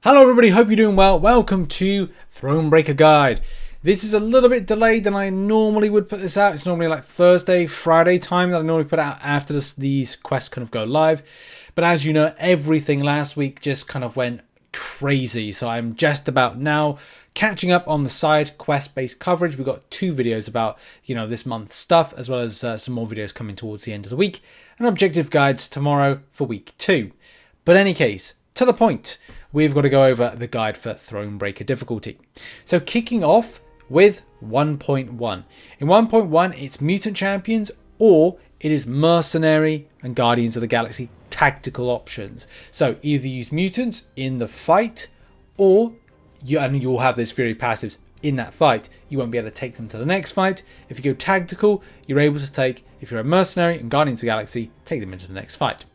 Hello everybody, hope you're doing well. Welcome to Thronebreaker Guide. This is a little bit delayed than I normally would put this out. It's normally like Thursday, Friday time that I normally put out after these quests kind of go live. But as you know, everything last week just kind of went crazy. So I'm just about now catching up on the side quest-based coverage. We've got 2 videos about, this month's stuff, as well as some more videos coming towards the end of the week. And objective guides tomorrow for week 2. But in any case, to the point, we've got to go over the guide for Thronebreaker difficulty. So kicking off with 1.1. In 1.1, it's Mutant Champions, or it is Mercenary and Guardians of the Galaxy tactical options. So either use mutants in the fight, or you'll have those Fury passives in that fight. You won't be able to take them to the next fight. If you go tactical, you're able to take, if you're a Mercenary and Guardians of the Galaxy, take them into the next fight.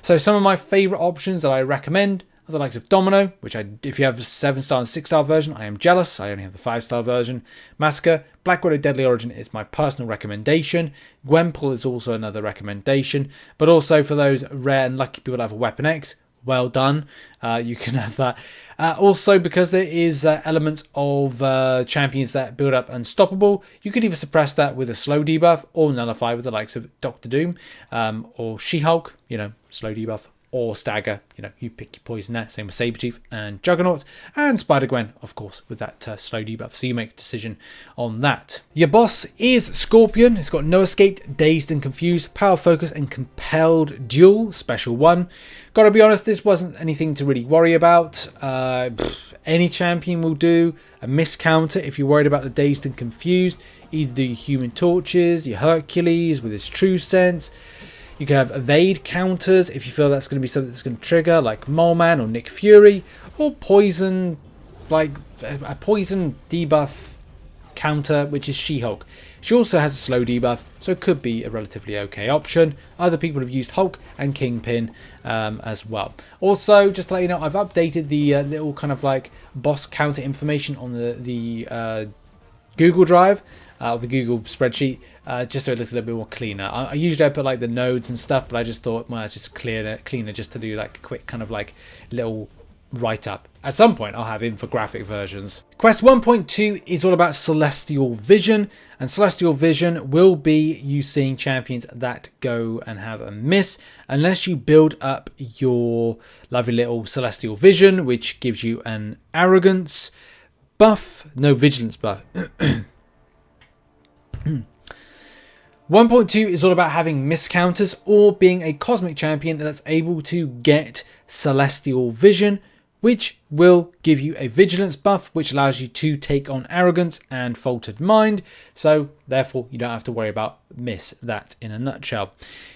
So some of my favourite options that I recommend are the likes of Domino, which if you have a 7-star and 6-star version, I am jealous. I only have the 5-star version. Masacre, Black Widow Deadly Origin is my personal recommendation. Gwenpool is also another recommendation. But also for those rare and lucky people that have a Weapon X, well done. You can have that. Also, because there is elements of champions that build up unstoppable, you could either suppress that with a slow debuff or nullify with the likes of Doctor Doom or She-Hulk, slow debuff, or stagger, you pick your poison there. Same with Sabretooth and Juggernaut, and Spider-Gwen, of course, with that slow debuff. So you make a decision on that. Your boss is Scorpion. It's got No Escape, Dazed and Confused, Power Focus, and Compelled Duel, Special 1. Gotta be honest, this wasn't anything to really worry about. Any champion will do. A miss counter if you're worried about the Dazed and Confused. Either do your Human Torches, your Hercules with his True Sense. You can have evade counters if you feel that's going to be something that's going to trigger, like MoleMan or Nick Fury, or poison, like a poison debuff counter, which is She-Hulk. She also has a slow debuff, so it could be a relatively okay option. Other people have used Hulk and Kingpin as well. Also, just to let you know, I've updated the little kind of like boss counter information on the Google Drive. The Google spreadsheet, just so it looks a little bit more cleaner. I usually put like the nodes and stuff, but I just thought, well, it's just cleaner just to do like a quick kind of like little write-up. At some point, I'll have infographic versions. Quest 1.2 is all about Celestial Vision, and Celestial Vision will be you seeing champions that go and have a miss, unless you build up your lovely little Celestial Vision, which gives you an arrogance buff, no vigilance buff. 1.2 is all about having miscounters or being a cosmic champion that's able to get Celestial Vision, which will give you a vigilance buff, which allows you to take on arrogance and faltered mind. So therefore, you don't have to worry about miss. That in a nutshell.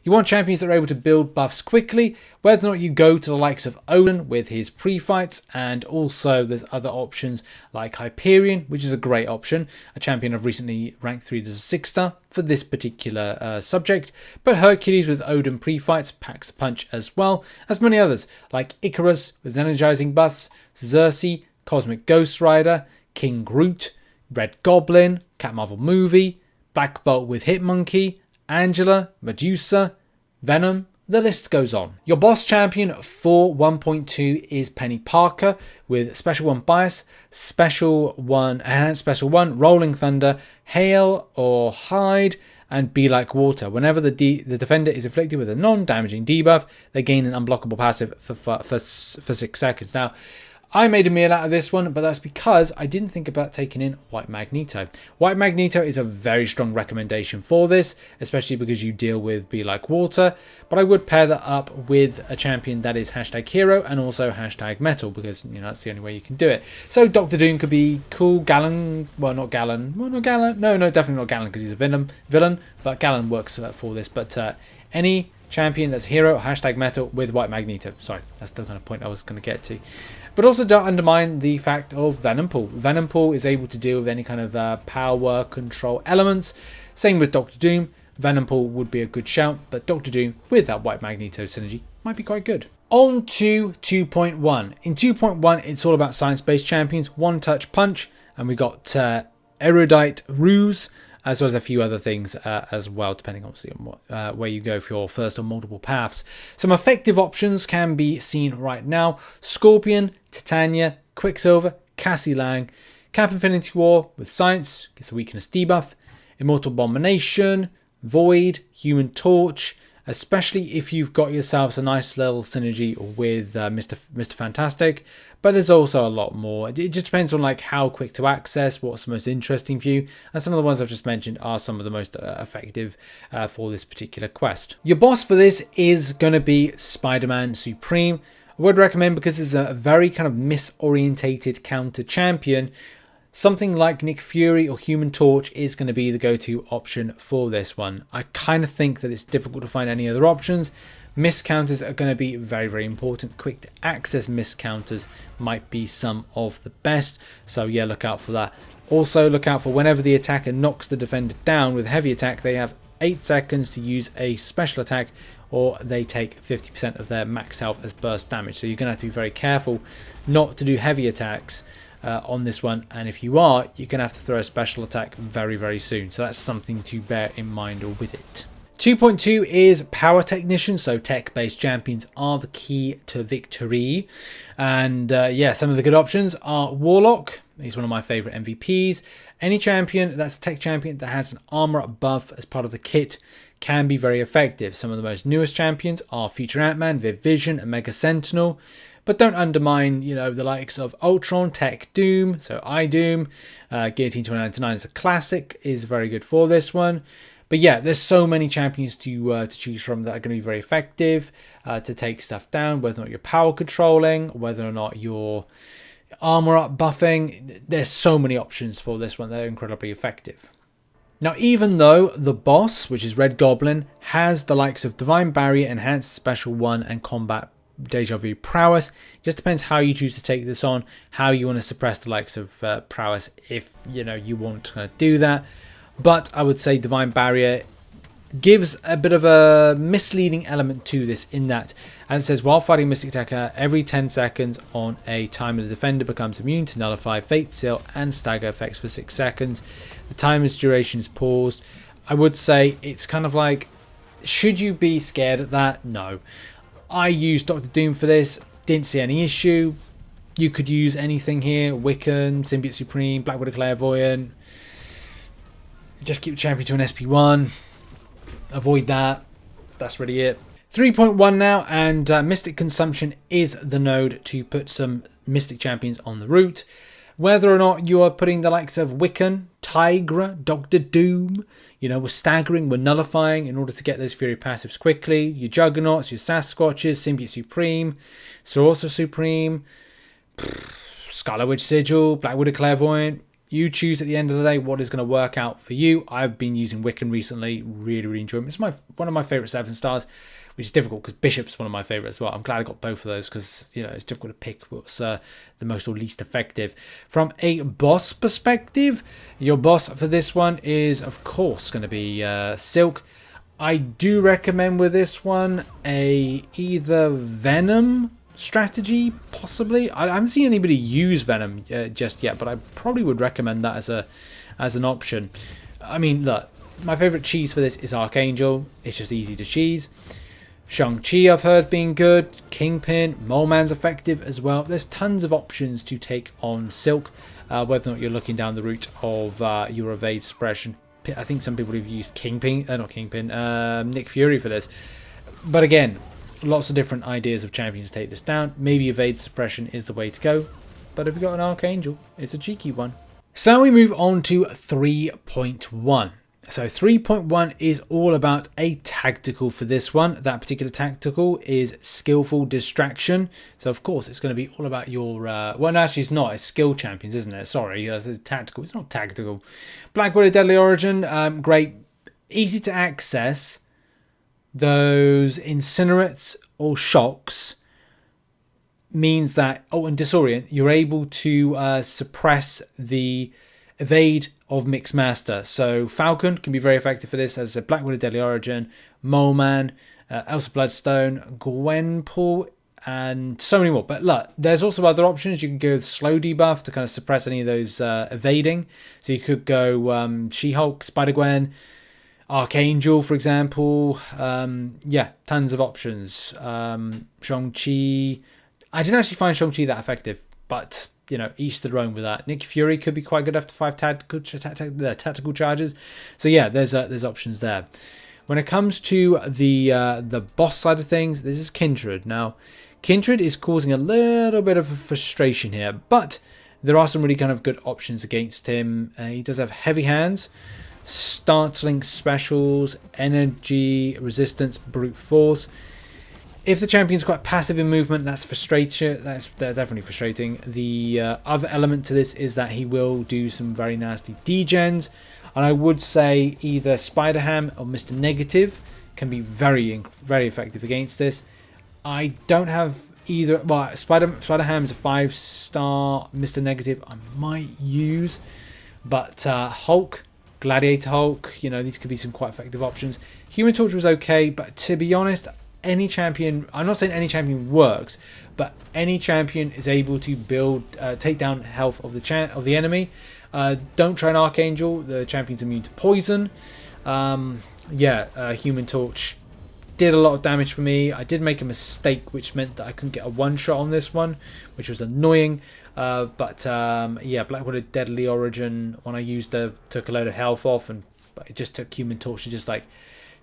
You want champions that are able to build buffs quickly, whether or not you go to the likes of Odin with his pre-fights, and also there's other options like Hyperion, which is a great option. A champion I've recently ranked 3 as a 6-star for this particular subject. But Hercules with Odin pre-fights packs a punch, as well as many others like Icarus with energizing buffs, Xerxes, Cosmic Ghost Rider, King Groot, Red Goblin, Cat Marvel Movie, Black Bolt with Hitmonkey, Angela, Medusa, Venom, the list goes on. Your boss champion for 1.2 is Penny Parker with Special 1 Bias, Special 1, Enhanced Special 1, Rolling Thunder, Hail or Hide, and Be Like Water. Whenever the defender is afflicted with a non-damaging debuff, they gain an unblockable passive for 6 seconds. Now, I made a meal out of this one, but that's because I didn't think about taking in White Magneto. White Magneto is a very strong recommendation for this, especially because you deal with Be Like Water, but I would pair that up with a champion that is #hero and also #metal, because that's the only way you can do it. So Doctor Doom could be cool. Galan, well, not Galan, no, definitely not Galan, because he's a Venom villain, but Galan works for this. But any champion that's hero, #metal with White Magneto. Sorry, that's the kind of point I was going to get to. But also don't undermine the fact of Venompool. Venompool is able to deal with any kind of power control elements. Same with Doctor Doom. Venompool would be a good shout, but Doctor Doom with that White Magneto synergy might be quite good. On to 2.1. In 2.1, it's all about science-based champions, one-touch punch, and we got Erudite Ruse, as well as a few other things as well, depending obviously on what, where you go for your first or multiple paths. Some effective options can be seen right now: Scorpion, Titania, Quicksilver, Cassie Lang, Cap Infinity War with Science, gets a weakness debuff, Immortal Abomination, Void, Human Torch, especially if you've got yourselves a nice little synergy with Mr. Fantastic. But there's also a lot more. It just depends on like how quick to access, what's the most interesting for you, and some of the ones I've just mentioned are some of the most effective for this particular quest. Your boss for this is going to be Spider-Man Supreme. I would recommend, because it's a very kind of misorientated counter champion, something like Nick Fury or Human Torch is going to be the go-to option for this one. I kind of think that it's difficult to find any other options. Miss counters are going to be very, very important. Quick to access miss counters might be some of the best. So yeah, look out for that. Also look out for whenever the attacker knocks the defender down with heavy attack, they have 8 seconds to use a special attack, or they take 50% of their max health as burst damage. So you're going to have to be very careful not to do heavy attacks on this one, and if you are, you're going to have to throw a special attack very, very soon. So that's something to bear in mind with it. 2.2 is Power Technician, so tech-based champions are the key to victory. And yeah, some of the good options are Warlock. He's one of my favorite MVPs. Any champion that's a tech champion that has an armor buff as part of the kit can be very effective. Some of the most newest champions are Future Ant-Man, Viv Vision, and Mega Sentinel. But don't undermine, you know, the likes of Ultron, Tech Doom, so iDoom, Guillotine 2099 is a classic, is very good for this one. But yeah, there's so many champions to choose from that are going to be very effective to take stuff down, whether or not you're power controlling, whether or not you're armor up buffing. There's so many options for this one. They're incredibly effective. Now, even though the boss, which is Red Goblin, has the likes of Divine Barrier, Enhanced Special 1, and Combat Deja Vu prowess, it just depends how you choose to take this on, how you want to suppress the likes of prowess, if you know you want to do that. But I would say Divine Barrier gives a bit of a misleading element to this, in that, and it says while fighting Mystic Attacker, every 10 seconds on a timer the defender becomes immune to nullify, fate, seal, and stagger effects for 6 seconds. The timer's duration is paused. I would say it's kind of like, should you be scared at that? No. I used Dr. Doom for this, didn't see any issue. You could use anything here: Wiccan, Symbiote Supreme, Black Widow Clairvoyant. Just keep the champion to an SP1. Avoid that. That's really it. 3.1 now, and Mystic Consumption is the node to put some Mystic champions on the route. Whether or not you are putting the likes of Wiccan, Tigra, Dr. Doom, you know, we're staggering, we're nullifying in order to get those Fury passives quickly. Your Juggernauts, your Sasquatches, Symbiote Supreme, Sorcerer Supreme, Scarlet Witch Sigil, Black Widow Clairvoyant. You choose at the end of the day what is going to work out for you. I've been using Wiccan recently. Really, really enjoy it. It's one of my favourite 7-stars, which is difficult because Bishop's one of my favourites as well. I'm glad I got both of those because, you know, it's difficult to pick what's the most or least effective. From a boss perspective, your boss for this one is, of course, going to be Silk. I do recommend with this one either Venom strategy, possibly. I haven't seen anybody use Venom just yet, but I probably would recommend that as an option. I mean, look, my favourite cheese for this is Archangel. It's just easy to cheese. Shang-Chi I've heard being good. Kingpin, MoleMan's effective as well. There's tons of options to take on Silk, whether or not you're looking down the route of your evade suppression. I think some people have used Nick Fury for this. But again, lots of different ideas of champions to take this down. Maybe evade suppression is the way to go. But if you've got an Archangel, it's a cheeky one. So we move on to 3.1. So 3.1 is all about a tactical for this one. That particular tactical is Skillful Distraction. So of course it's going to be all about your... well, no, actually it's not. It's skill champions, isn't it? Sorry, it's tactical. It's not tactical. Black Widow Deadly Origin, great. Easy to access. Those Incinerates or Shocks means that... Oh, and Disorient. You're able to suppress the evade of Mixmaster. So Falcon can be very effective for this, as a Black Widow Deadly Origin, MoleMan, Elsa Bloodstone, Gwenpool, and so many more. But look, there's also other options. You can go with slow debuff to kind of suppress any of those evading. So you could go She-Hulk, Spider-Gwen, Archangel, for example. Yeah, tons of options. Shang-Chi. I didn't actually find Shang-Chi that effective, but you know, each to their own with that. Nick Fury could be quite good after 5 tactical charges. So yeah, there's options there. When it comes to the boss side of things, this is Kindred. Now, Kindred is causing a little bit of frustration here, but there are some really kind of good options against him. He does have heavy hands, startling specials, energy, resistance, brute force. If the champion's quite passive in movement, that's frustrating. That's definitely frustrating. The other element to this is that he will do some very nasty degens. And I would say either Spider-Ham or Mr. Negative can be very, very effective against this. I don't have either. Well, Spider-Ham is a 5-star. Mr. Negative I might use. But Hulk, Gladiator Hulk, you know, these could be some quite effective options. Human Torch was okay, but to be honest, any champion, I'm not saying any champion works, but any champion is able to build, take down health of the enemy. Don't try an Archangel. The champion's immune to poison. Human Torch did a lot of damage for me. I did make a mistake, which meant that I couldn't get a one-shot on this one, which was annoying. Black Widow Deadly Origin, when I used took a load of health off, and it just took Human Torch to just like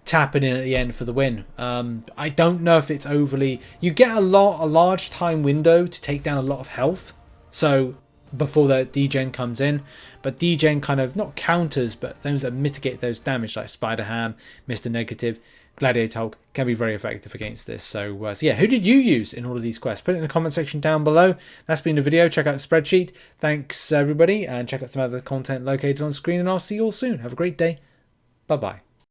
tap it in at the end for the win. I don't know if it's overly... You get a large time window to take down a lot of health. So before the degen comes in, but degen kind of not counters, but things that mitigate those damage, like Spider-Ham, Mr. Negative, Gladiator Hulk, can be very effective against this. So yeah, who did you use in all of these quests? Put it in the comment section down below. That's been the video. Check out the spreadsheet. Thanks everybody, and check out some other content located on screen, and I'll see you all soon. Have a great day. Bye bye.